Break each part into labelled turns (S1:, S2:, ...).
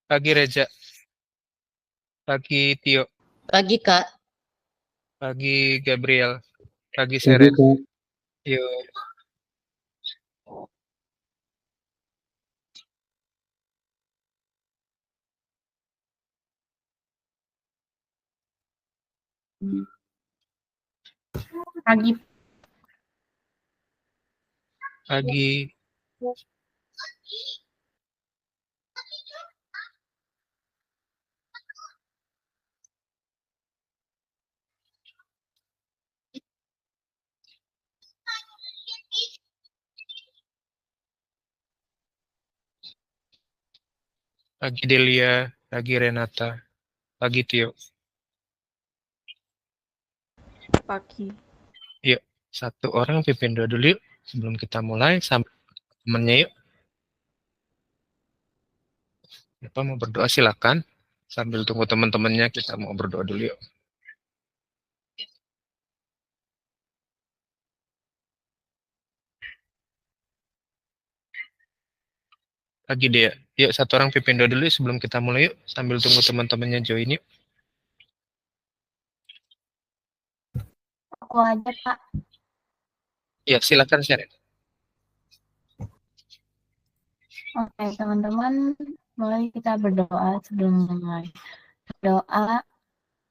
S1: Pagi Reza, pagi Tio,
S2: Pagi, Kak.
S1: pagi Gabriel, pagi
S3: Pagi
S1: Seren.
S3: Kak,
S1: Yuk,
S4: Pagi,
S1: pagi. Pagi Delia, pagi Renata, pagi Tio.
S4: pagi.
S1: Yuk, satu orang pimpin doa dulu yuk. Sebelum kita mulai, sampai temennya yuk. Siapa mau berdoa silakan. Sambil tunggu teman-temannya, kita mau berdoa dulu yuk. Pagi dia. Yuk, satu orang pimpin doa dulu yuk sebelum kita mulai yuk. Sambil tunggu teman-temannya join yuk.
S4: Aku aja, Kak.
S1: Ya, silakan Seren.
S4: Oke, teman-teman, mulai kita berdoa sebelum mulai. Doa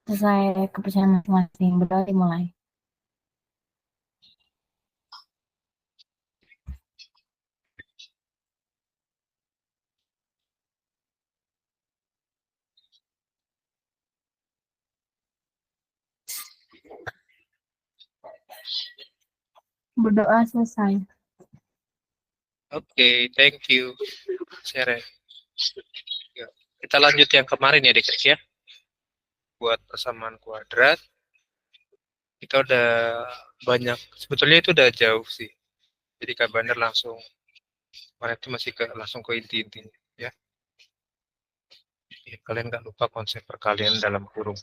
S4: sesuai kepercayaan masing-masing. Berdoa dimulai. Berdoa selesai.
S1: Oke, thank you, Seren. Yuk, kita lanjut yang kemarin ya, Dekes ya. Buat persamaan kuadrat. Kita udah banyak, sebetulnya itu udah jauh sih. Jadi Kak Bandar langsung, kemarin itu masih langsung ke inti-intinya ya. Ya, kalian nggak lupa konsep perkalian dalam kurung.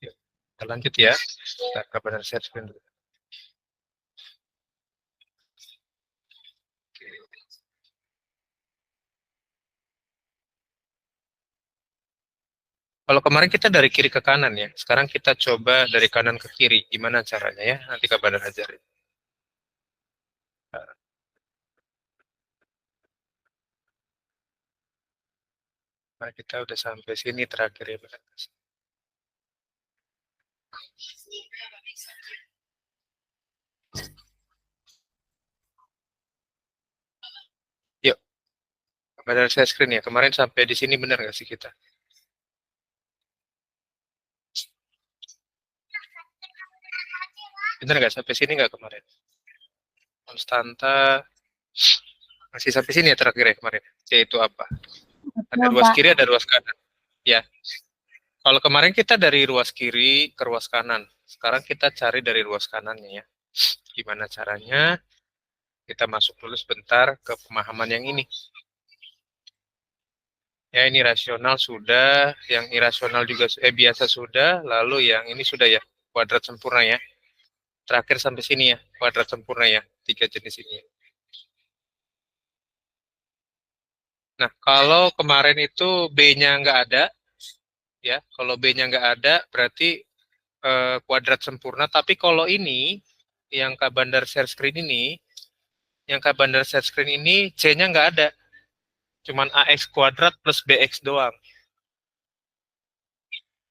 S1: Yuk, kita lanjut ya. Kak Bandar share screen dulu. Oke. Kalau kemarin kita dari kiri ke kanan ya, sekarang kita coba dari kanan ke kiri. Gimana caranya ya? Nanti Kak Bandar ajarin. Nah, kita udah sampai sini terakhir ya. Yuk, Kak Bandar share screen ya. Kemarin sampai di sini benar nggak sih kita? Benar nggak sampai sini nggak kemarin? Konstanta masih sampai sini ya terakhir ya kemarin. Yaitu apa? Ada ruas
S4: Pak.
S1: kiri, ada ruas kanan. Ya. Kalau kemarin kita dari ruas kiri ke ruas kanan. Sekarang kita cari dari ruas kanannya ya. Gimana caranya? Kita masuk dulu sebentar ke pemahaman yang ini. Ya, ini rasional sudah, yang irasional juga biasa sudah, lalu yang ini sudah ya, kuadrat sempurna ya. Terakhir sampai sini ya, kuadrat sempurna ya, 3 jenis ini. Nah, kalau kemarin itu B-nya nggak ada, ya, kalau B-nya nggak ada, berarti kuadrat sempurna. Tapi kalau ini, yang Kak Bandar share screen ini, C-nya nggak ada. Cuman AX kuadrat plus BX doang.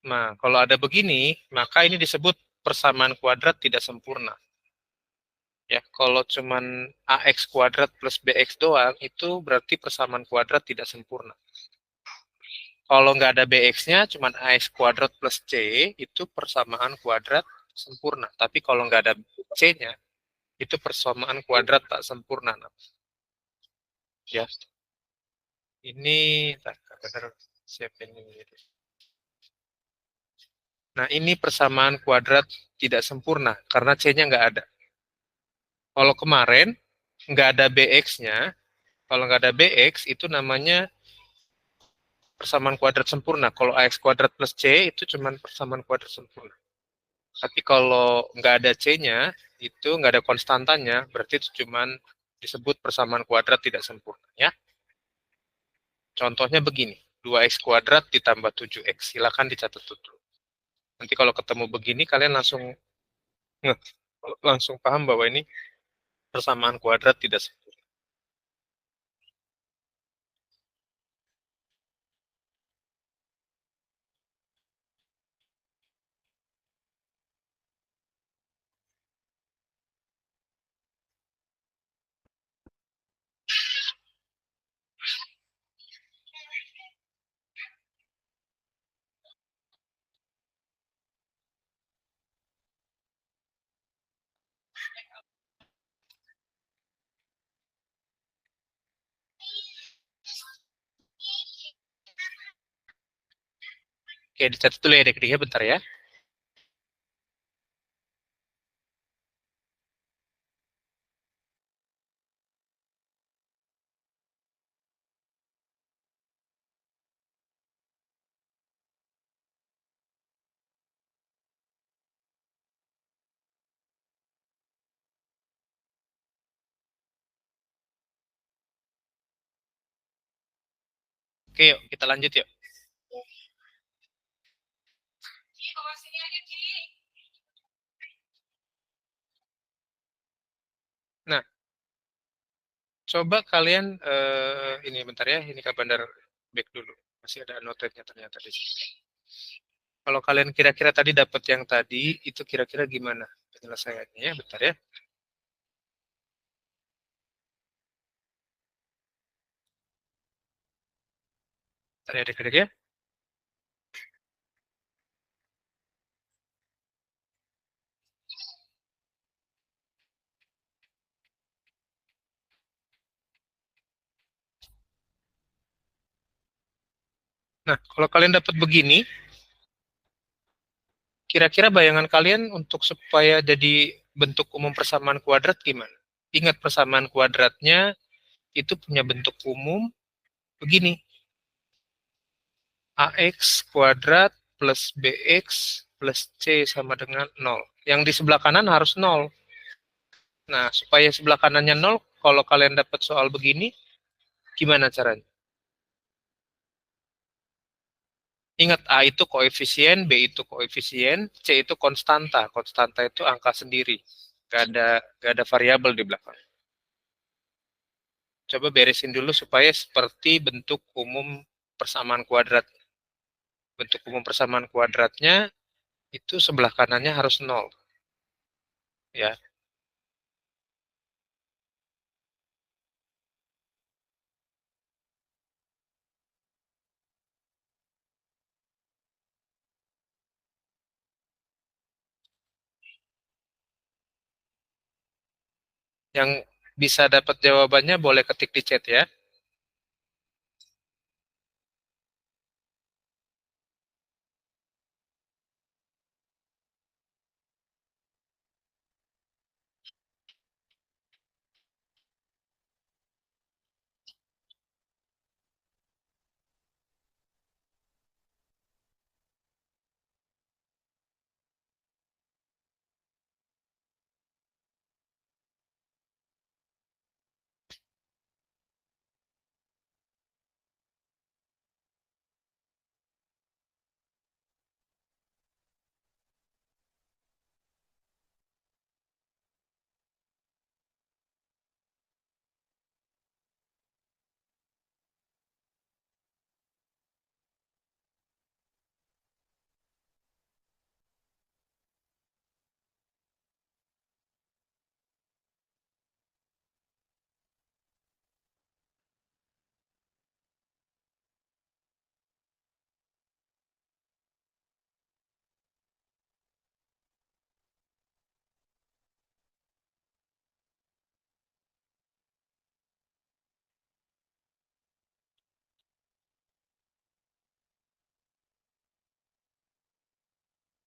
S1: Nah, kalau ada begini, maka ini disebut persamaan kuadrat tidak sempurna. Ya, kalau cuman AX kuadrat plus BX doang, itu berarti persamaan kuadrat tidak sempurna. Kalau nggak ada BX-nya, cuman AX kuadrat plus C, itu persamaan kuadrat sempurna. Tapi kalau nggak ada C-nya, itu persamaan kuadrat tak sempurna. Ya, ini benar siapin ini. Nah, ini persamaan kuadrat tidak sempurna karena C-nya nggak ada. Kalau kemarin nggak ada BX-nya, kalau nggak ada BX itu namanya persamaan kuadrat sempurna. Kalau AX kuadrat plus C itu cuma persamaan kuadrat sempurna. Tapi kalau nggak ada C-nya, itu nggak ada konstantanya, berarti itu cuma disebut persamaan kuadrat tidak sempurna. Ya. Contohnya begini, 2x kuadrat ditambah 7x. Silakan dicatat dulu. Nanti kalau ketemu begini, kalian langsung paham bahwa ini persamaan kuadrat tidak sempurna. Oke, dicatat dulu ya adik-adiknya bentar ya. Oke, yuk kita lanjut yuk. Nah, coba kalian ini bentar ya, ini Kak Bandar back dulu. Masih ada notetnya ternyata di sini. Kalau kalian kira-kira tadi dapat yang tadi, itu kira-kira gimana penyelesaiannya ya? Bentar ya. Bentar ya adik-adik ya. Nah, kalau kalian dapat begini, kira-kira bayangan kalian untuk supaya jadi bentuk umum persamaan kuadrat gimana? Ingat persamaan kuadratnya itu punya bentuk umum begini. AX kuadrat plus BX plus C sama dengan 0. Yang di sebelah kanan harus 0. Nah, supaya sebelah kanannya 0, kalau kalian dapat soal begini, gimana caranya? Ingat, A itu koefisien, B itu koefisien, C itu konstanta. Konstanta itu angka sendiri. Gak ada variabel di belakang. Coba beresin dulu supaya seperti bentuk umum persamaan kuadrat. Bentuk umum persamaan kuadratnya itu sebelah kanannya harus 0. Ya. Yang bisa dapat jawabannya boleh ketik di chat ya.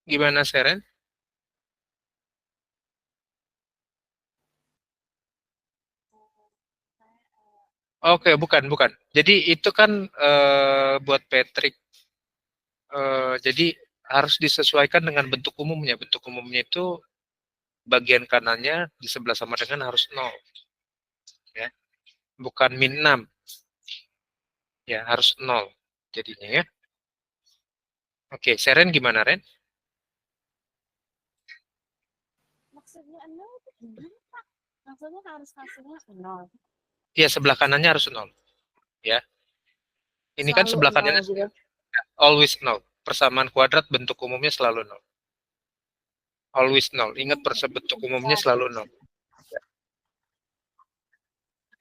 S1: Gimana, Seren? Oke, bukan. Jadi itu kan buat Patrick. Jadi harus disesuaikan dengan bentuk umumnya. Bentuk umumnya itu bagian kanannya di sebelah sama dengan harus 0. Ya. Bukan min 6. Ya, harus 0 jadinya ya. Oke, Seren gimana, Ren?
S4: Maksudnya 0 itu gimana, Pak? Maksudnya harus hasilnya 0.
S1: Ya, sebelah kanannya harus 0. Ya. Ini kan
S4: Selalu
S1: sebelah
S4: 0
S1: kanannya
S4: gitu.
S1: always 0. Persamaan kuadrat bentuk umumnya selalu 0. Always 0. Ingat bentuk umumnya selalu 0.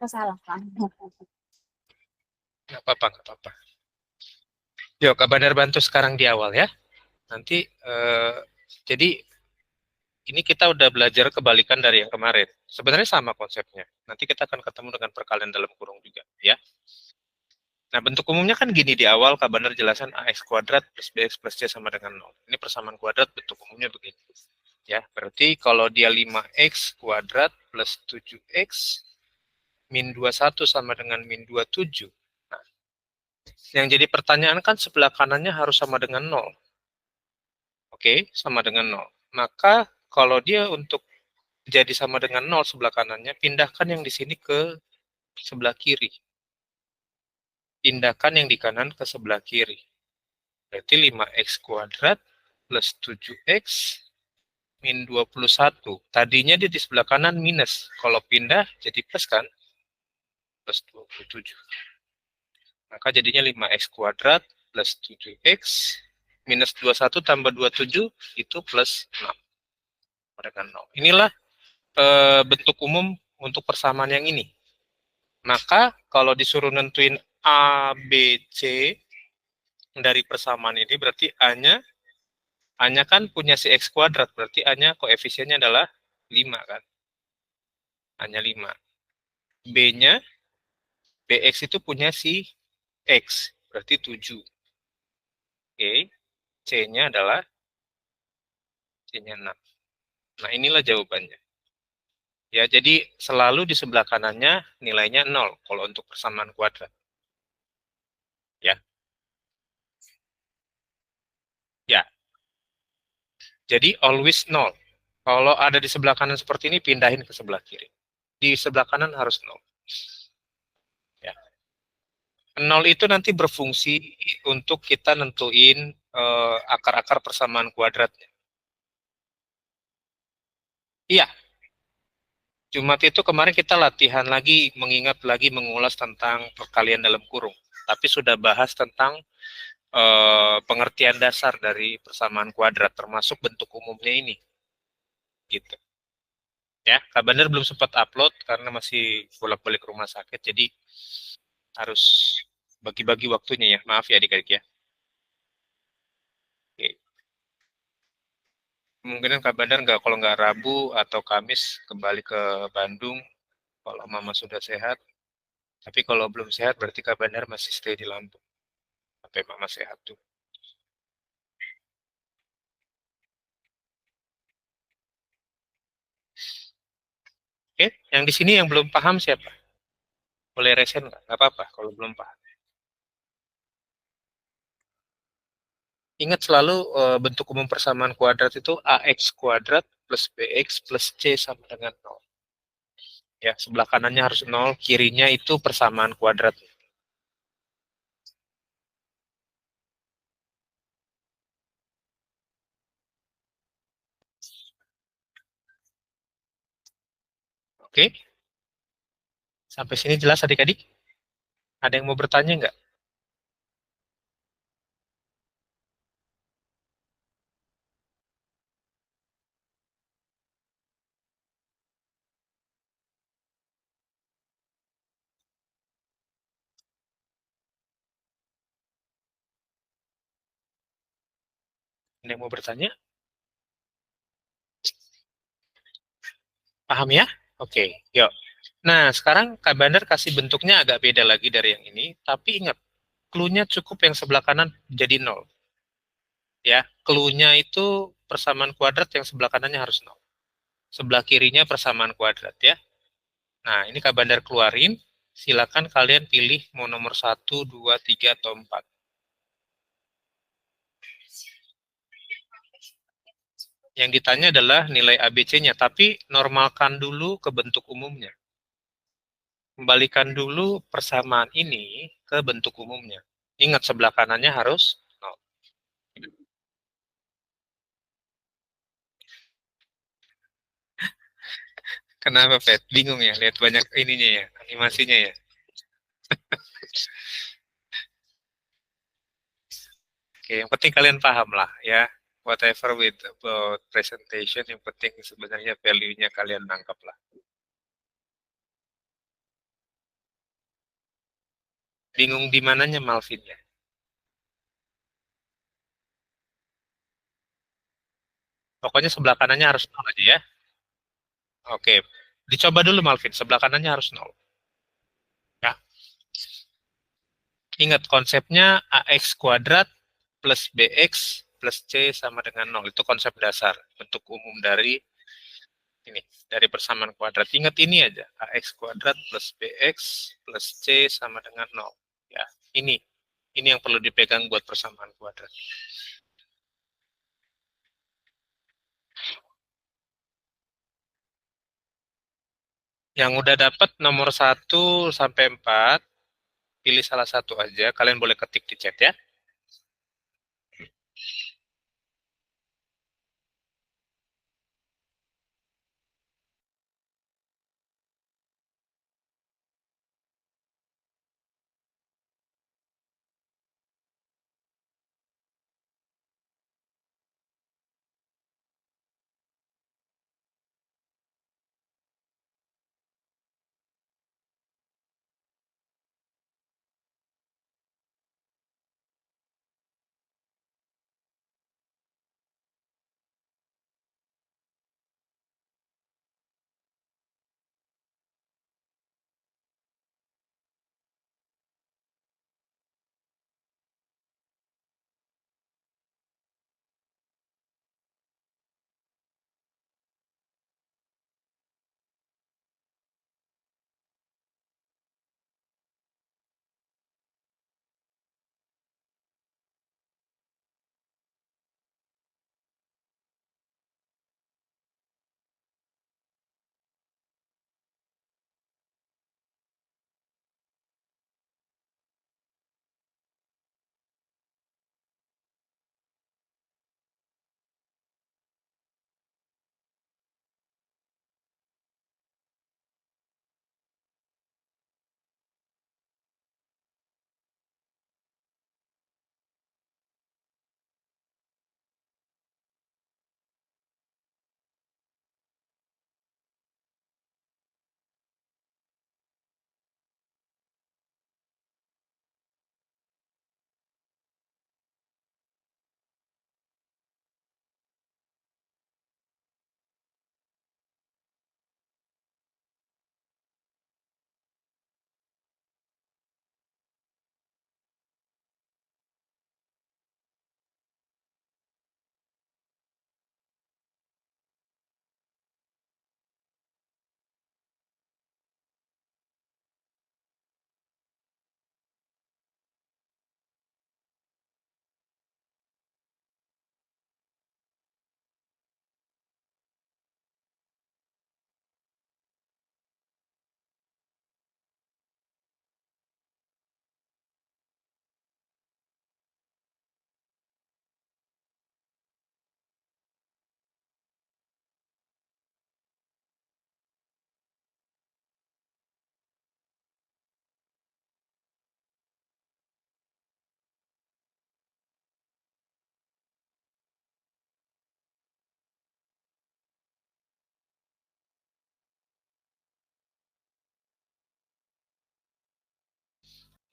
S4: Kesalahan.
S1: Nggak apa-apa, nggak apa-apa. Yuk, Kak Bandar bantu sekarang di awal ya. Nanti, jadi ini kita udah belajar kebalikan dari yang kemarin. Sebenarnya sama konsepnya. Nanti kita akan ketemu dengan perkalian dalam kurung juga, ya. Nah, bentuk umumnya kan gini di awal, Kak Bandar jelasan AX kuadrat plus BX plus C sama dengan 0. Ini persamaan kuadrat, bentuk umumnya begini. Ya, berarti kalau dia 5X kuadrat plus 7X min 21 sama dengan min 27. Nah, yang jadi pertanyaan kan sebelah kanannya harus sama dengan 0. Oke, sama dengan 0. Maka kalau dia untuk jadi sama dengan 0 sebelah kanannya, pindahkan yang di sini ke sebelah kiri. Pindahkan yang di kanan ke sebelah kiri. Berarti 5X kuadrat plus 7X min 21. Tadinya dia di sebelah kanan minus. Kalau pindah jadi plus kan? Plus 27. Maka jadinya 5X kuadrat plus 7X minus 21 tambah 27 itu plus 6. Dengan 0. Inilah bentuk umum untuk persamaan yang ini. Maka kalau disuruh nentuin A, B, C dari persamaan ini berarti A-nya kan punya si X kuadrat, berarti A-nya koefisiennya adalah 5 kan. A-nya 5. B-nya, BX itu punya si X, berarti 7. Oke, C-nya adalah C-nya 6. Nah, inilah jawabannya. Ya, jadi selalu di sebelah kanannya nilainya 0 kalau untuk persamaan kuadrat. Ya. Ya. Jadi always 0. Kalau ada di sebelah kanan seperti ini pindahin ke sebelah kiri. Di sebelah kanan harus 0. Ya. 0 itu nanti berfungsi untuk kita nentuin akar-akar persamaan kuadratnya. Iya. Jumat itu kemarin kita latihan lagi, mengingat lagi, mengulas tentang perkalian dalam kurung. Tapi sudah bahas tentang pengertian dasar dari persamaan kuadrat, termasuk bentuk umumnya ini. Gitu. Ya, Kak Bandar belum sempat upload karena masih bolak-balik rumah sakit, jadi harus bagi-bagi waktunya ya. Maaf ya adik-adik ya. Oke. Kemungkinan Kak Bandar kalau nggak Rabu atau Kamis kembali ke Bandung kalau Mama sudah sehat. Tapi kalau belum sehat berarti Kak Bandar masih stay di Lampung sampai Mama sehat tuh. Oke, yang di sini yang belum paham siapa? Boleh resen nggak? Nggak apa-apa kalau belum paham. Ingat selalu bentuk umum persamaan kuadrat itu AX kuadrat plus BX plus C sama dengan 0. Ya, sebelah kanannya harus 0, kirinya itu persamaan kuadrat. Oke? Sampai sini jelas adik-adik? Ada yang mau bertanya nggak? Ada yang mau bertanya? Paham ya? Oke, yuk. Nah, sekarang Kak Bandar kasih bentuknya agak beda lagi dari yang ini, tapi ingat, clue-nya cukup yang sebelah kanan jadi 0. Ya, clue-nya itu persamaan kuadrat yang sebelah kanannya harus 0. Sebelah kirinya persamaan kuadrat ya. Nah, ini Kak Bandar keluarin, silakan kalian pilih mau nomor 1, 2, 3, atau 4. Yang ditanya adalah nilai ABC-nya, tapi normalkan dulu ke bentuk umumnya. Kembalikan dulu persamaan ini ke bentuk umumnya. Ingat sebelah kanannya harus 0. Kenapa, Pet? Bingung ya? Lihat banyak ininya ya, animasinya ya. Oke, yang penting kalian paham lah ya. Whatever with about presentation, yang penting sebenarnya value-nya kalian nangkap lah. Bingung di mananya Malvin ya? Pokoknya sebelah kanannya harus 0 aja ya. Oke, dicoba dulu Malvin, sebelah kanannya harus 0. Ya. Ingat konsepnya AX kuadrat plus BX plus C sama dengan 0. Itu konsep dasar, bentuk umum dari ini, dari persamaan kuadrat. Ingat ini aja, AX kuadrat plus BX plus C sama dengan 0. Ya, ini yang perlu dipegang buat persamaan kuadrat. Yang udah dapat nomor 1 sampai 4, pilih salah satu aja. Kalian boleh ketik di chat ya.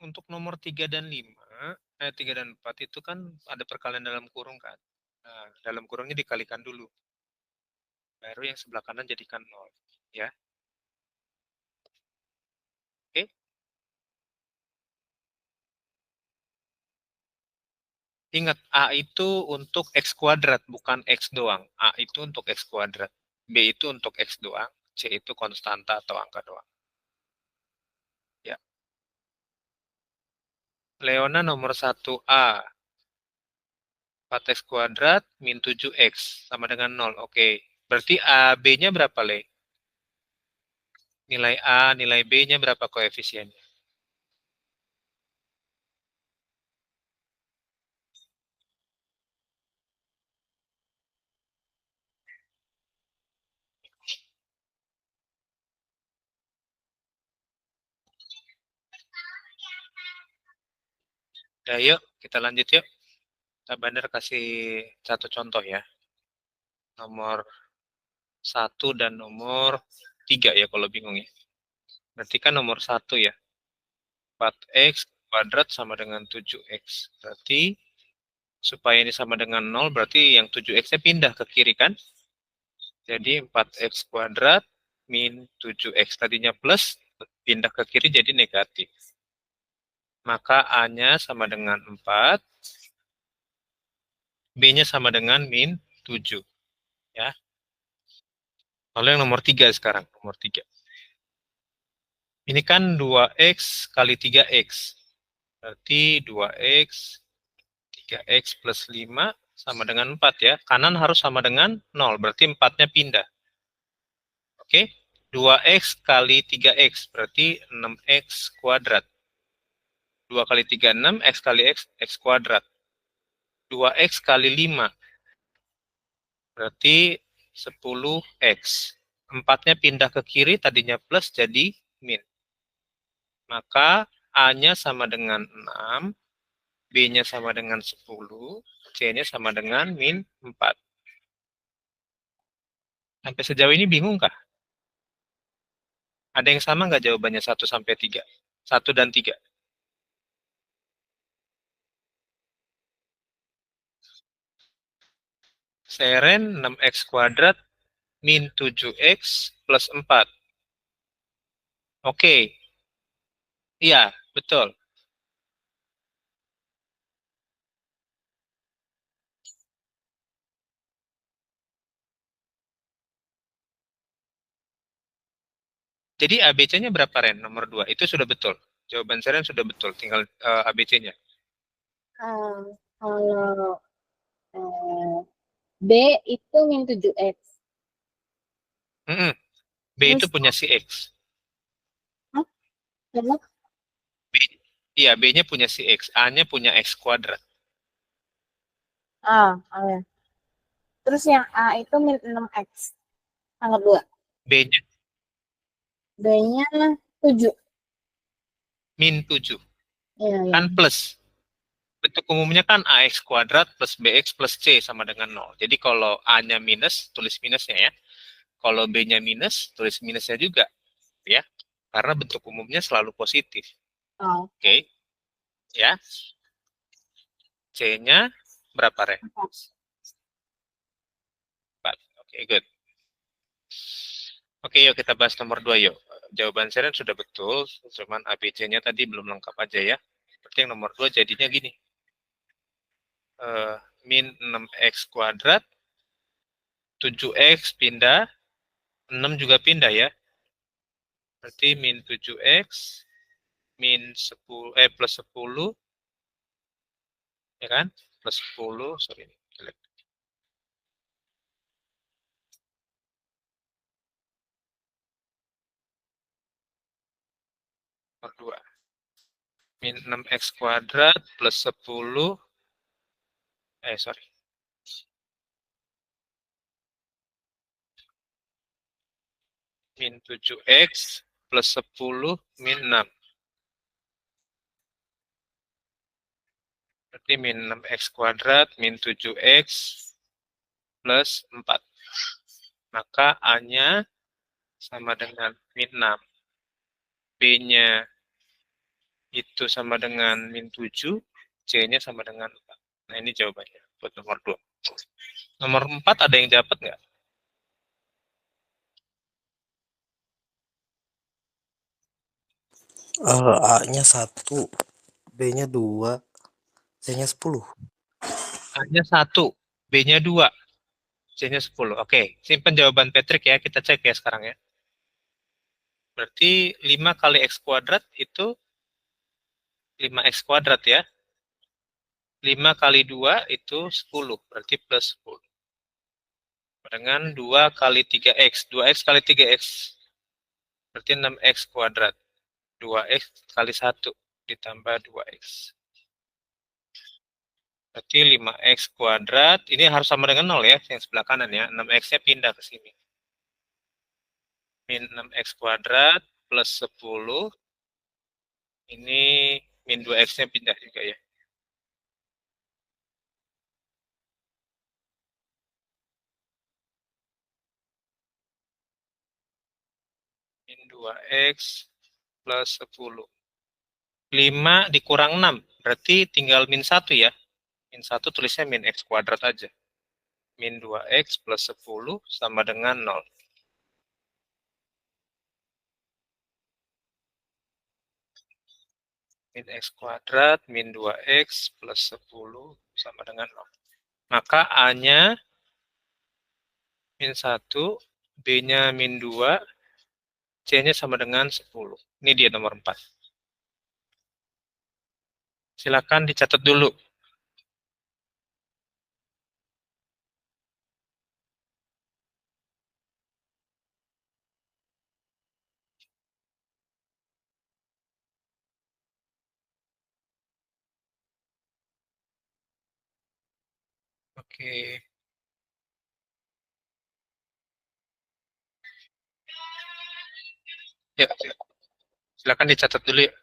S1: Untuk nomor 3 dan 5, 3 dan 4 itu kan ada perkalian dalam kurung kan. Nah, dalam kurungnya dikalikan dulu. Baru yang sebelah kanan jadikan 0. Ya. Oke. Ingat, A itu untuk X kuadrat, bukan X doang. A itu untuk X kuadrat. B itu untuk X doang. C itu konstanta atau angka doang. Ya. Leona nomor 1A. 4x kuadrat min 7x sama dengan 0. Oke. Berarti A, B-nya berapa, Le? Nilai A, nilai B-nya berapa koefisiennya? Nah, yuk kita lanjut yuk. Kak Bandar kasih satu contoh ya. Nomor 1 dan nomor 3 ya kalau bingung ya. Berarti kan nomor 1 ya. 4x kuadrat sama dengan 7x. Berarti supaya ini sama dengan 0, berarti yang 7x-nya pindah ke kiri kan? Jadi 4x kuadrat min 7x. Tadinya plus, pindah ke kiri jadi negatif. Maka A-nya sama dengan 4, B-nya sama dengan min 7. Ya. Lalu yang nomor 3 sekarang. Nomor 3. Ini kan 2x kali 3x. Berarti 2x, 3x plus 5 sama dengan 4 ya. Kanan harus sama dengan 0. Berarti 4-nya pindah. Oke. 2x kali 3x. Berarti 6x kuadrat. 2 kali 3, 6. X kali x, x kuadrat. 2x kali 5. Berarti 10x. 4-nya pindah ke kiri, tadinya plus jadi min. Maka A-nya sama dengan 6, B-nya sama dengan 10, C-nya sama dengan min 4. Sampai sejauh ini bingung kah? Ada yang sama nggak jawabannya 1 sampai 3? 1 dan 3. Seren 6x kuadrat min 7x plus 4. Oke, iya, betul. Jadi ABC-nya berapa, Ren? Nomor 2. Itu sudah betul. Jawaban Seren sudah betul. Tinggal ABC-nya.
S4: Kalau eh, B itu min 7x.
S1: B itu
S4: Terus,
S1: punya si X.
S4: hah? Berapa?
S1: B, iya, B-nya punya si X. A-nya punya X kuadrat.
S4: Ya. Terus yang A itu min 6x. Tanggal 2.
S1: B-nya
S4: B-nya 7.
S1: min 7.
S4: Iya, iya.
S1: Kan plus. Bentuk umumnya kan AX kuadrat plus BX plus C sama dengan 0. Jadi kalau A-nya minus, tulis minusnya ya. Kalau B-nya minus, tulis minusnya juga. Ya. Karena bentuk umumnya selalu positif.
S4: Oh,
S1: Oke. Ya. C-nya berapa, Re?
S4: 4.
S1: 4. Oke, good. Oke, yuk kita bahas nomor 2 yuk. Jawaban Seren sudah betul, cuman ABC-nya tadi belum lengkap aja ya. Berarti yang nomor 2 jadinya gini. Min 6x kuadrat, 7x pindah, 6 juga pindah ya. Berarti min 7x, min 10, plus 10, ya kan? Plus 10, sorry. Nomor 2. Min 6x kuadrat plus 10, sorry. Min 7x plus 10 min 6. Berarti min 6x kuadrat min 7x plus 4. Maka A-nya sama dengan min 6. B-nya itu sama dengan min 7. C-nya sama dengan 4. Nah, ini jawabannya buat nomor 2. Nomor 4 ada yang dapat nggak?
S2: A-nya 1, B-nya 2, C-nya 10.
S1: A-nya 1, B-nya 2, C-nya 10. Oke, simpan jawaban Patrick ya. Kita cek ya sekarang ya. Berarti 5 kali X kuadrat itu 5X kuadrat ya. 5 kali 2 itu 10. Berarti plus 10. Dengan 2 kali 3X. 2X kali 3X. Berarti 6X kuadrat. 2X kali 1 ditambah 2X. Berarti 5X kuadrat. Ini harus sama dengan 0 ya. Yang sebelah kanan ya. 6X-nya pindah ke sini. Min 6X kuadrat plus 10. Ini min 2X-nya pindah juga ya. Min 2X plus 10. 5 dikurang 6, berarti tinggal min 1 ya. Min 1 tulisnya min X kuadrat aja. Min 2X plus 10 sama dengan 0. Min X kuadrat min 2X plus 10 sama dengan 0. Maka A-nya min 1, B-nya min 2, C-nya sama dengan 10. Ini dia nomor 4. Silakan dicatat dulu. Oke. Ya, silakan dicatat dulu ya.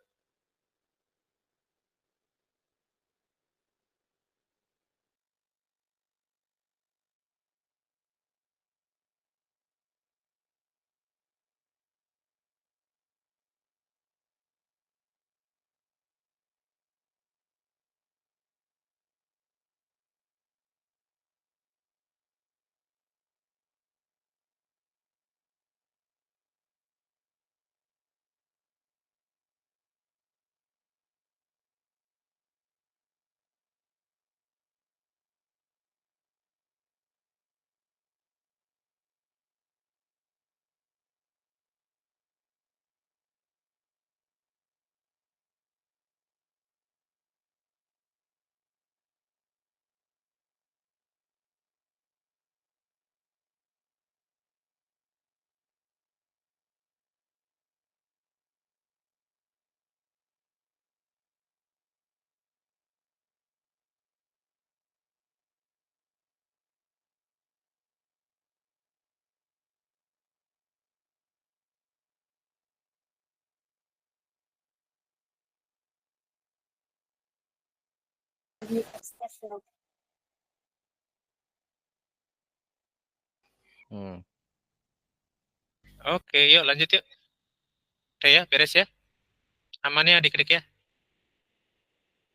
S1: Oke, yuk lanjut yuk. Oke ya, beres ya. Aman ya adik-adik ya.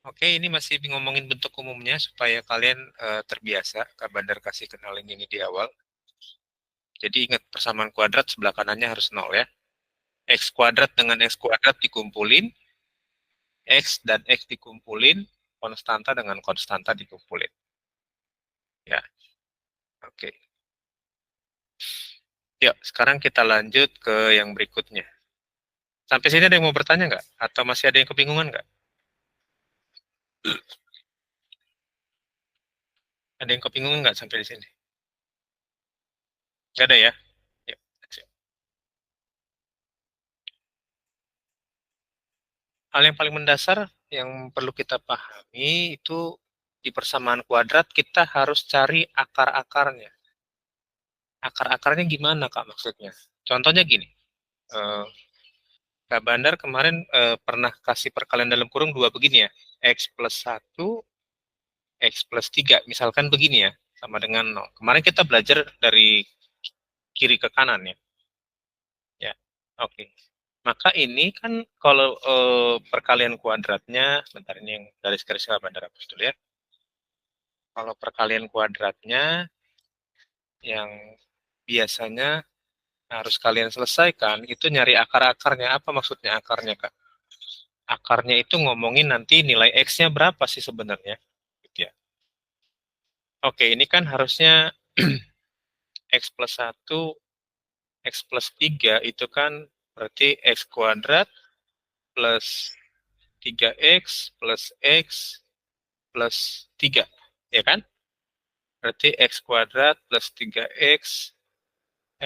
S1: Oke, ini masih ngomongin bentuk umumnya supaya kalian terbiasa. Kak Bandar kasih kenalin ini di awal. Jadi ingat persamaan kuadrat sebelah kanannya harus 0 ya. X kuadrat dengan X kuadrat dikumpulin. X dan X dikumpulin. Konstanta dengan konstanta dikumpulin. Ya, oke. Yuk, sekarang kita lanjut ke yang berikutnya. Sampai sini ada yang mau bertanya nggak? Atau masih ada yang kebingungan nggak? Ada yang kebingungan nggak sampai di sini? Nggak ada ya? Yuk. Hal yang paling mendasar yang perlu kita pahami itu di persamaan kuadrat kita harus cari akar-akarnya. Akar-akarnya gimana Kak maksudnya? Contohnya gini, Kak Bandar kemarin pernah kasih perkalian dalam kurung 2 begini ya, X plus 1, X plus 3, misalkan begini ya, sama dengan 0. Kemarin kita belajar dari kiri ke kanan ya. Ya, oke. Maka ini kan kalau perkalian kuadratnya, sebentar ini yang garis-garis Kak Bandar hapus dulu ya. Kalau perkalian kuadratnya yang biasanya harus kalian selesaikan itu nyari akar-akarnya. Apa maksudnya akarnya, Kak? Akarnya itu ngomongin nanti nilai X-nya berapa sih sebenarnya. Gitu ya. Oke, ini kan harusnya X plus 1, X plus 3 itu kan berarti X kuadrat plus 3X plus X plus 3. Ya kan? Berarti X kuadrat plus 3X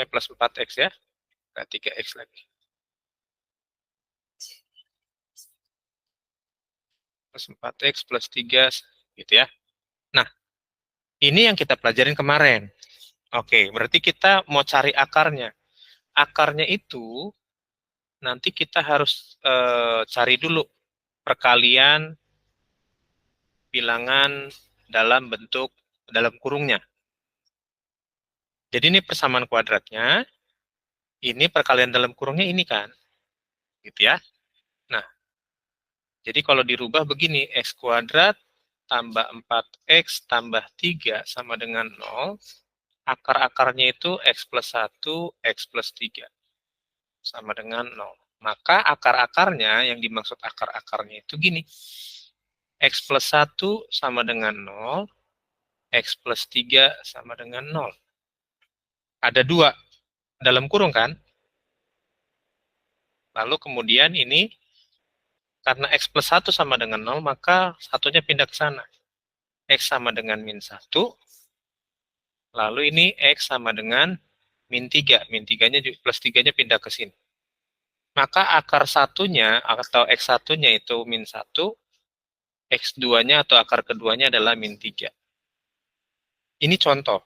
S1: plus 4X ya. Nah, 3X lagi. Plus 4X plus 3 gitu ya. Nah, ini yang kita pelajarin kemarin. Oke, berarti kita mau cari akarnya. Akarnya itu nanti kita harus cari dulu perkalian bilangan dalam bentuk dalam kurungnya. Jadi ini persamaan kuadratnya. Ini perkalian dalam kurungnya ini kan. Gitu ya. Nah, jadi kalau dirubah begini, x kuadrat tambah 4x tambah 3 sama dengan 0. Akar-akarnya itu x plus 1, x plus 3. Sama dengan 0. Maka akar-akarnya, yang dimaksud akar-akarnya itu gini. X plus 1 sama dengan 0, X plus 3 sama dengan 0. Ada 2 dalam kurung kan? Lalu kemudian ini, karena X plus 1 sama dengan 0, maka satunya pindah ke sana. X sama dengan min 1, lalu ini X sama dengan min 3. Min 3-nya plus 3-nya pindah ke sini. Maka akar satunya atau X satunya itu min 1, X2-nya atau akar keduanya adalah min 3. Ini contoh.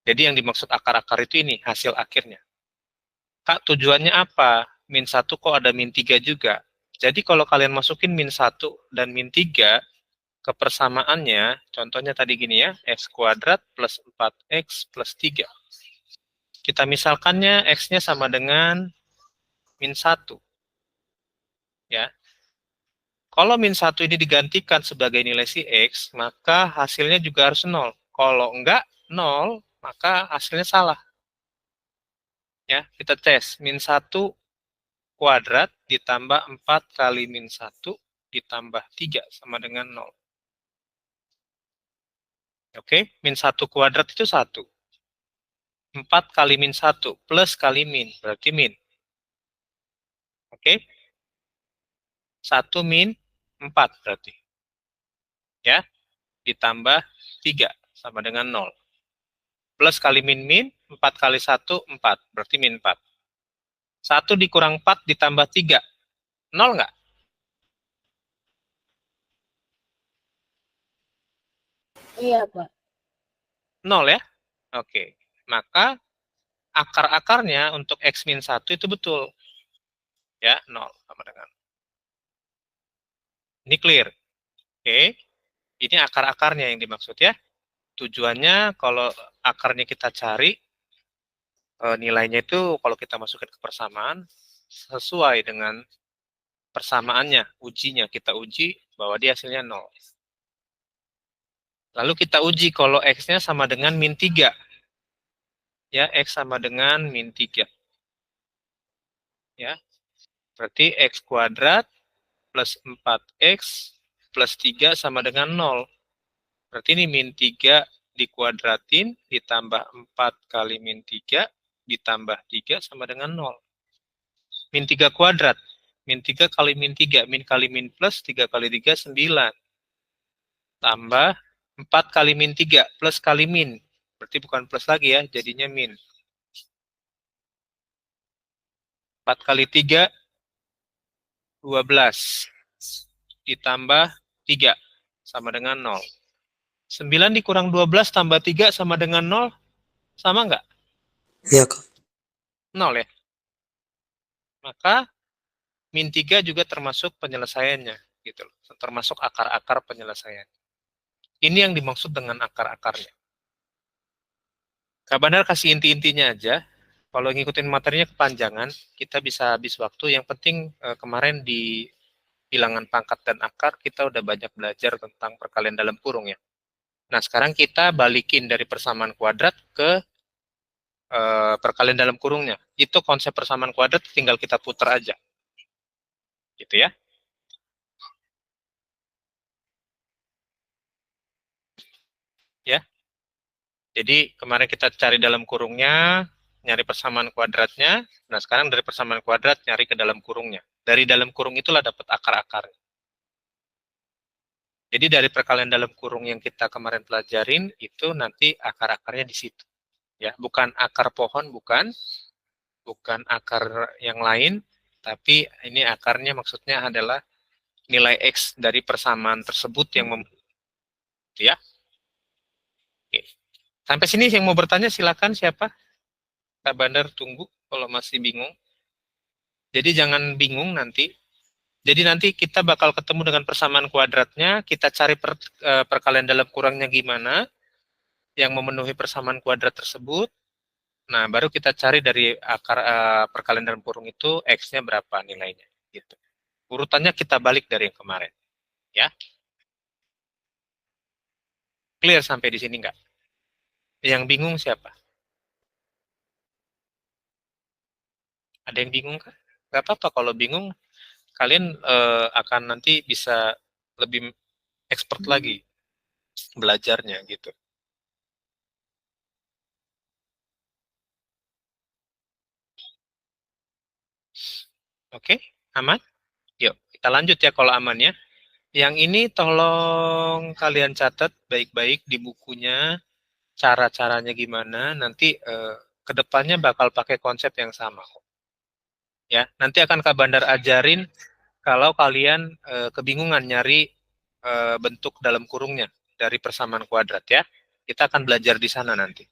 S1: Jadi yang dimaksud akar-akar itu ini, hasil akhirnya. Kak, tujuannya apa? Min 1 kok ada min 3 juga? Jadi kalau kalian masukin min 1 dan min 3 ke persamaannya, contohnya tadi gini ya, x kuadrat plus 4x plus 3. Kita misalkannya x-nya sama dengan min 1. Ya. Kalau min 1 ini digantikan sebagai nilai si x, maka hasilnya juga harus 0. Kalau enggak 0, maka hasilnya salah. Ya, kita tes. Min 1 kuadrat ditambah 4 kali min 1 ditambah 3 sama dengan 0. Oke, min 1 kuadrat itu 1. 4 kali min 1 plus kali min, berarti min. Oke. 1 min 4 berarti. Ya, ditambah 3 sama dengan 0. Plus kali min, 4 kali 1, 4. Berarti min 4. 1 dikurang 4 ditambah 3. 0 nggak?
S4: Iya, Pak.
S1: 0 ya? Oke. Maka akar-akarnya untuk x min 1 itu betul. Ya, 0 sama dengan. Ini clear. Oke. Ini akar-akarnya yang dimaksud ya. Tujuannya kalau akarnya kita cari, nilainya itu kalau kita masukkan ke persamaan, sesuai dengan persamaannya, ujinya. Kita uji bahwa dia hasilnya 0. Lalu kita uji kalau x-nya sama dengan min 3. Ya, x sama dengan min 3. Ya, berarti x kuadrat plus 4x plus 3 sama dengan 0. Berarti ini min 3 dikuadratin ditambah 4 kali min 3 ditambah 3 sama dengan 0. Min 3 kuadrat. Min 3 kali min 3. Min kali min plus 3 kali 3, 9. Tambah 4 kali min 3 plus kali min. Berarti bukan plus lagi ya, jadinya min. 4 kali 3, 12. Ditambah 3 sama dengan 0. 9 dikurang 12 tambah 3 sama dengan 0. Sama nggak?
S2: Iya, Kak.
S1: 0 ya. Maka min 3 juga termasuk penyelesaiannya. Gitu loh. Termasuk akar-akar penyelesaian. Ini yang dimaksud dengan akar-akarnya. Kak Bandar kasih inti-intinya aja. Kalau ngikutin materinya kepanjangan, kita bisa habis waktu. Yang penting kemarin di bilangan pangkat dan akar, kita udah banyak belajar tentang perkalian dalam kurung ya. Nah, sekarang kita balikin dari persamaan kuadrat ke perkalian dalam kurungnya. Itu konsep persamaan kuadrat tinggal kita putar aja. Gitu ya. Ya. Jadi kemarin kita cari dalam kurungnya, nyari persamaan kuadratnya. Nah, sekarang dari persamaan kuadrat nyari ke dalam kurungnya. Dari dalam kurung itulah dapat akar-akarnya. Jadi dari perkalian dalam kurung yang kita kemarin pelajarin, itu nanti akar-akarnya di situ. Ya, bukan akar pohon, bukan akar yang lain, tapi ini akarnya maksudnya adalah nilai X dari persamaan tersebut yang ya. Oke. Sampai sini yang mau bertanya silakan siapa? Kak Bandar tunggu kalau masih bingung. Jadi jangan bingung nanti. Jadi nanti kita bakal ketemu dengan persamaan kuadratnya, kita cari perkalian dalam kurangnya gimana yang memenuhi persamaan kuadrat tersebut. Nah, baru kita cari dari akar perkalian dalam kurung itu X-nya berapa nilainya. Gitu. Urutannya kita balik dari yang kemarin. Ya. Clear sampai di sini nggak? Yang bingung siapa? Ada yang bingung kan? Gak apa-apa kalau bingung, kalian akan nanti bisa lebih expert lagi belajarnya gitu. Oke, aman? Yuk, kita lanjut ya kalau aman ya. Yang ini tolong kalian catat baik-baik di bukunya, cara-caranya gimana, nanti kedepannya bakal pakai konsep yang sama. Ya, nanti akan Kak Bandar ajarin kalau kalian kebingungan nyari bentuk dalam kurungnya dari persamaan kuadrat ya. Kita akan belajar di sana nanti.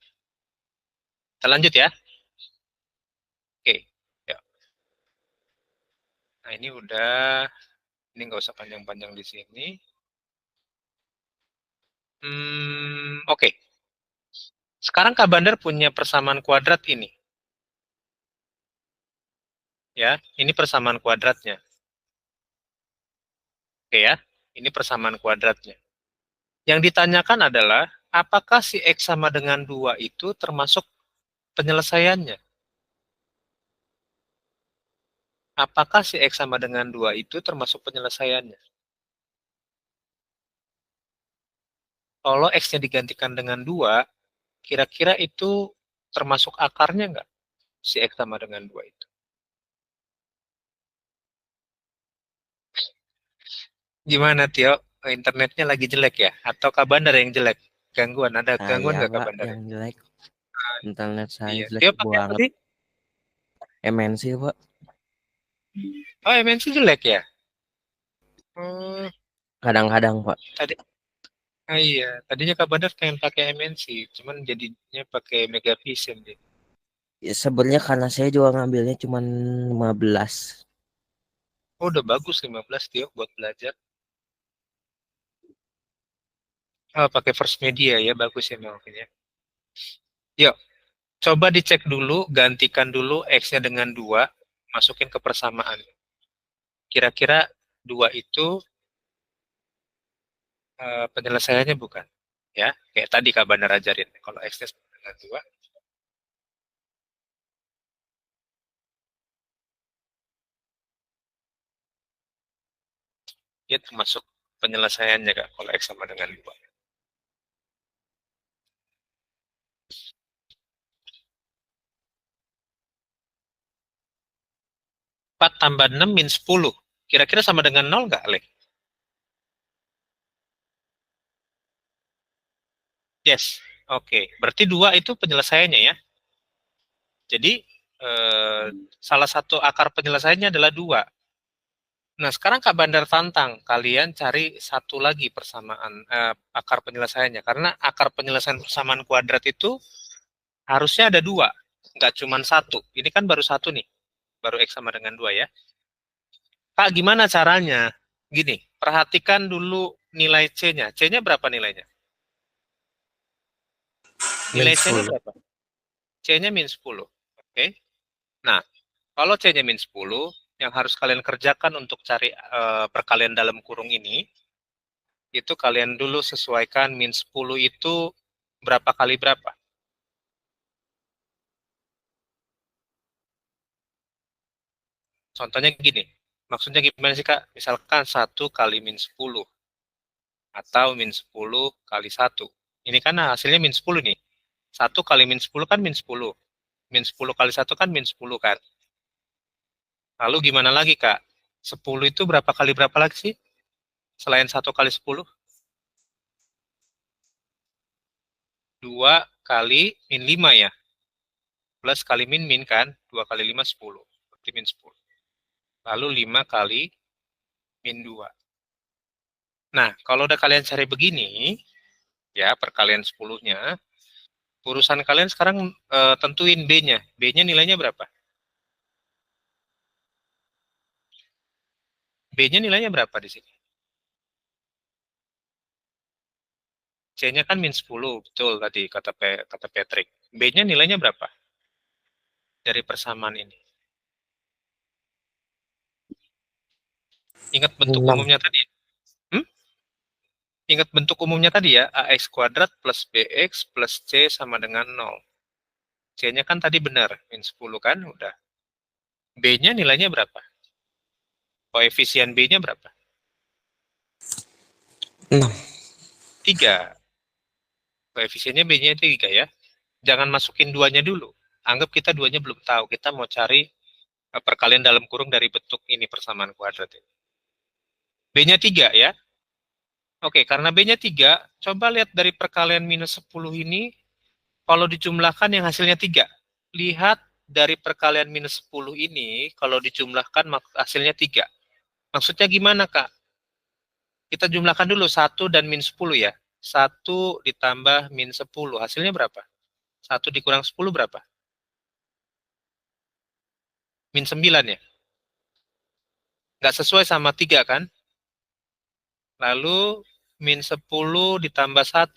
S1: Kita lanjut ya. Oke. Ya. Nah, ini udah, ini nggak usah panjang-panjang di sini. Oke. Sekarang Kak Bandar punya persamaan kuadrat ini. Ya, ini persamaan kuadratnya. Oke ya, ini persamaan kuadratnya. Yang ditanyakan adalah, apakah si X sama dengan 2 itu termasuk penyelesaiannya? Apakah si X sama dengan 2 itu termasuk penyelesaiannya? Kalau X-nya digantikan dengan 2, kira-kira itu termasuk akarnya nggak? Si X sama dengan 2 itu. Gimana, Tio? Internetnya lagi jelek ya? Atau Kak Bandar yang jelek? Gangguan, ada gangguan
S3: Saya
S1: nggak Kak
S3: Pak
S1: Bandar?
S3: yang jelek. Internet saya
S1: Iya.
S3: jelek
S1: Tio pakai apa
S3: banget.
S1: sih?
S3: MNC Pak.
S1: Oh, MNC jelek ya? Hmm,
S3: Kadang-kadang Pak.
S1: tadi iya, tadinya Kak Bandar pengen pakai MNC, cuman jadinya pakai Megavision deh.
S3: Ya, sebenarnya karena saya juga ngambilnya cuma 15.
S1: Oh, udah bagus 15 Tio buat belajar. Oh, pakai First Media ya, bagus ya makanya. Yuk, coba dicek dulu, gantikan dulu X-nya dengan 2, masukin ke persamaan. Kira-kira 2 itu penyelesaiannya bukan? Ya, kayak tadi Kak Bandar ajarin. Kalau X-nya sama dengan 2, dia termasuk penyelesaiannya Kak, kalau X sama dengan 2. 4 tambah 6 min 10. Kira-kira sama dengan 0 nggak, Le? Yes. Oke. Berarti 2 itu penyelesaiannya ya. Jadi, salah satu akar penyelesaiannya adalah 2. Nah, sekarang Kak Bandar tantang. Kalian cari satu lagi persamaan akar penyelesaiannya. Karena akar penyelesaian persamaan kuadrat itu harusnya ada 2. Nggak cuma 1. Ini kan baru 1 nih. Baru X sama dengan 2 ya. Kak, gimana caranya? Gini, perhatikan dulu nilai C-nya. C-nya berapa nilainya?
S2: Min
S1: Nilai C-nya
S2: 10.
S1: berapa? C-nya min 10. Oke. Nah, kalau C-nya min 10, yang harus kalian kerjakan untuk cari perkalian dalam kurung ini, itu kalian dulu sesuaikan min 10 itu berapa kali berapa. Contohnya gini, maksudnya gimana sih Kak? Misalkan 1 kali min 10, atau min 10 kali 1. Ini kan hasilnya min 10 nih. 1 kali min 10 kan min 10. Min 10 kali 1 kan min 10 kan. Lalu gimana lagi Kak? 10 itu berapa lagi sih? Selain 1 kali 10? 2 kali min 5 ya. Plus kali min kan. 2 kali 5, 10. Berarti min 10. Lalu 5 kali min 2. Nah, kalau udah kalian cari begini, ya perkalian 10-nya, urusan kalian sekarang tentuin B-nya. B-nya nilainya berapa? B-nya nilainya berapa di sini? C-nya kan min 10, betul tadi kata Patrick. B-nya nilainya berapa? dari persamaan ini? Ingat bentuk
S2: 6.
S1: umumnya tadi? Ingat bentuk umumnya tadi ya, AX kuadrat plus BX plus C sama dengan 0. C-nya kan tadi benar, min 10 kan, udah. B-nya nilainya berapa? Koefisien B-nya berapa?
S2: 6.
S1: 3. Koefisiennya B-nya 3 ya. Jangan masukin 2-nya dulu. Anggap kita 2-nya belum tahu. Kita mau cari perkalian dalam kurung dari bentuk ini persamaan kuadrat ini. B-nya 3 ya. Oke, karena B-nya 3, coba lihat dari perkalian minus 10 ini, kalau dijumlahkan yang hasilnya 3. Lihat dari perkalian minus 10 ini, kalau dijumlahkan hasilnya 3. Maksudnya gimana, Kak? Kita jumlahkan dulu 1 dan min 10 ya. 1 ditambah min 10, hasilnya berapa? 1 dikurang 10 berapa? Min 9 ya? Nggak sesuai sama 3 kan? Lalu min 10 ditambah 1.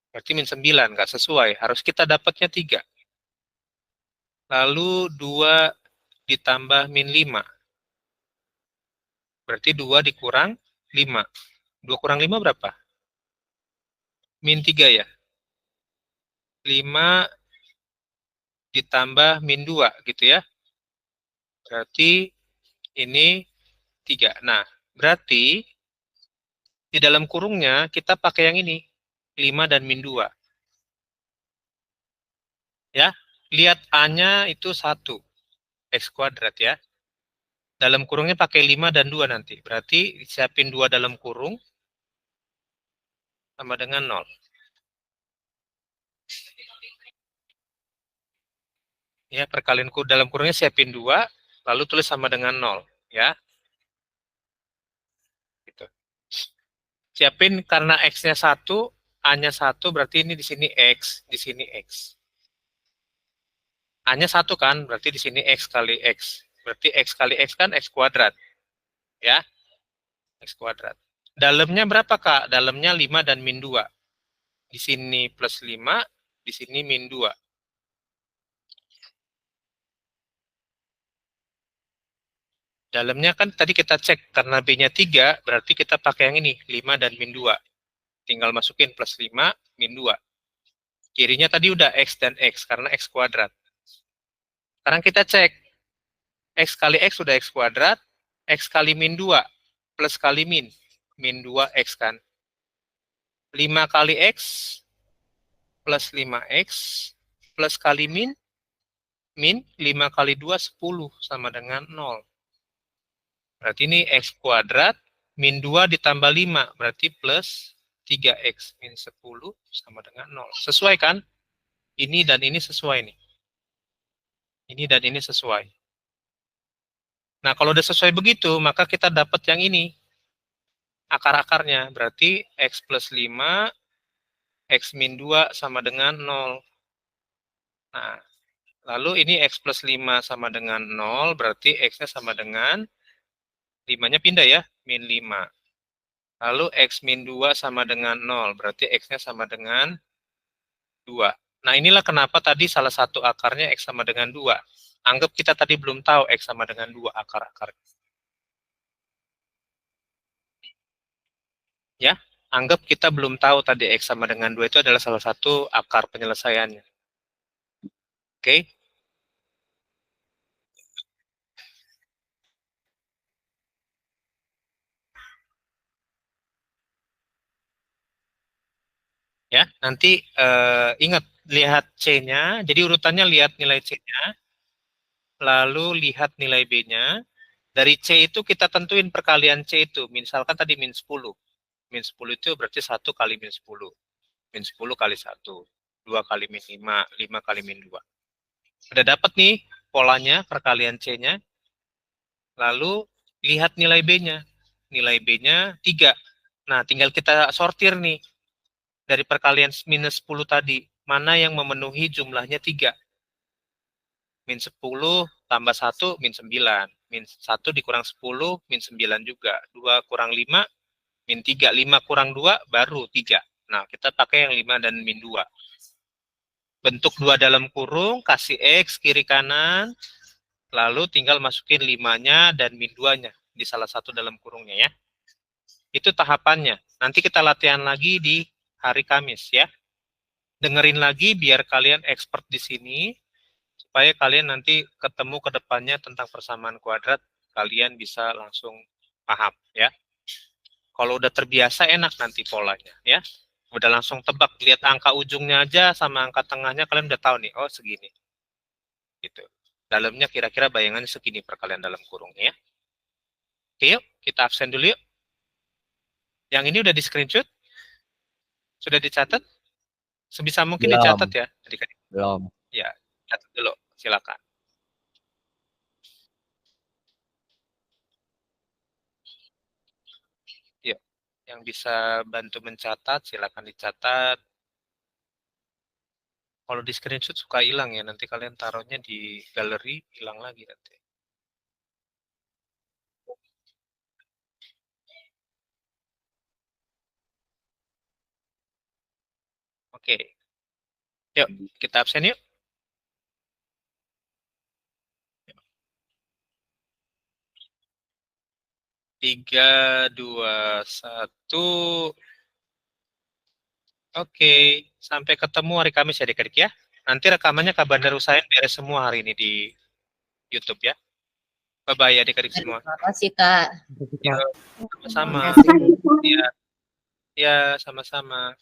S1: Berarti min 9, nggak sesuai. Harus kita dapatnya 3. Lalu 2 ditambah min 5. Berarti 2 dikurang 5. 2 kurang 5 berapa? Min 3 ya? 5 ditambah min 2 gitu ya. Berarti ini 3. Nah, berarti di dalam kurungnya kita pakai yang ini. 5 dan min 2. Ya, lihat A-nya itu 1. X kuadrat ya. Dalam kurungnya pakai 5 dan 2 nanti. Berarti siapin 2 dalam kurung sama dengan 0. Ya, perkalian dalam kurungnya siapin 2, lalu tulis sama dengan 0. Ya. Gitu. Siapin karena X-nya 1, A-nya 1, berarti ini di sini X, di sini X. A-nya 1 kan, berarti di sini X kali X. Berarti X kali X kan X kuadrat. Ya, X kuadrat. Dalamnya berapa, Kak? Dalamnya 5 dan min 2. Di sini plus 5, di sini min 2. Dalamnya kan tadi kita cek, karena B-nya 3, berarti kita pakai yang ini, 5 dan min 2. Tinggal masukin plus 5, min 2. Kirinya tadi udah X dan X, karena X kuadrat. Sekarang kita cek, X kali X sudah X kuadrat, X kali min 2, plus kali min 2X kan. 5 kali X, plus 5X, plus kali min 5 kali 2, 10, sama dengan 0. Berarti ini X kuadrat, min 2 ditambah 5, berarti plus 3X min 10 sama dengan 0. Sesuai kan? Ini dan ini sesuai nih. Ini dan ini sesuai. Nah, kalau udah sesuai begitu, maka kita dapat yang ini. Akar-akarnya. Berarti X plus 5, X min 2 sama dengan 0. Nah, lalu ini X plus 5 sama dengan 0, berarti X-nya sama dengan 5-nya pindah ya, min 5. Lalu X min 2 sama dengan 0, berarti X-nya sama dengan 2. Nah, inilah kenapa tadi salah satu akarnya X sama dengan 2. Anggap kita tadi belum tahu X sama dengan 2 akar-akar. Ya, anggap kita belum tahu tadi X sama dengan 2 itu adalah salah satu akar penyelesaiannya. Oke? Ya, nanti ingat lihat C-nya. Jadi urutannya lihat nilai C-nya, lalu lihat nilai B-nya. Dari C itu kita tentuin perkalian C itu. Misalkan tadi min 10. Min 10 itu berarti 1 kali min 10. Min 10 kali 1. 2 kali min 5. 5 kali min 2. Udah dapat nih polanya, perkalian C-nya. Lalu lihat nilai B-nya. Nilai B-nya 3. Nah, tinggal kita sortir nih. Dari perkalian minus 10 tadi, mana yang memenuhi jumlahnya 3? Min 10 tambah 1, min 9. Min 1 dikurang 10, min 9 juga. 2 kurang 5, min 3. 5 kurang 2, baru 3. Nah, kita pakai yang 5 dan min 2. Bentuk 2 dalam kurung, kasih X kiri kanan, lalu tinggal masukin 5-nya dan min 2-nya di salah satu dalam kurungnya ya. Itu tahapannya. Nanti kita latihan lagi di hari Kamis ya. Dengerin lagi biar kalian expert di sini, supaya kalian nanti ketemu ke depannya tentang persamaan kuadrat, kalian bisa langsung paham ya. Kalau udah terbiasa enak nanti polanya ya. Udah langsung tebak, lihat angka ujungnya aja sama angka tengahnya kalian udah tahu nih, oh segini. Gitu. Dalamnya kira-kira bayangannya segini per kalian dalam kurungnya ya. Oke yuk, kita absen dulu yuk. Yang ini udah di screenshot? Sudah dicatat? Sebisa mungkin
S3: Belum.
S1: dicatat ya. Adik-adik.
S3: Belum.
S1: Ya, catat dulu. Silakan. Yuk, yang bisa bantu mencatat, silakan dicatat. Kalau di screenshot suka hilang ya, nanti kalian taruhnya di galeri, hilang lagi nanti. Oke. Yuk, kita absen yuk. Tiga, dua, satu. Oke, sampai ketemu hari Kamis ya adik-adik ya. Nanti rekamannya Kak Bandar usahain beres semua hari ini di YouTube ya. Bye-bye adik-adik semua.
S5: Terima kasih, Kak.
S1: Ya, sama-sama.
S5: Terima kasih.
S1: Ya, ya, sama-sama.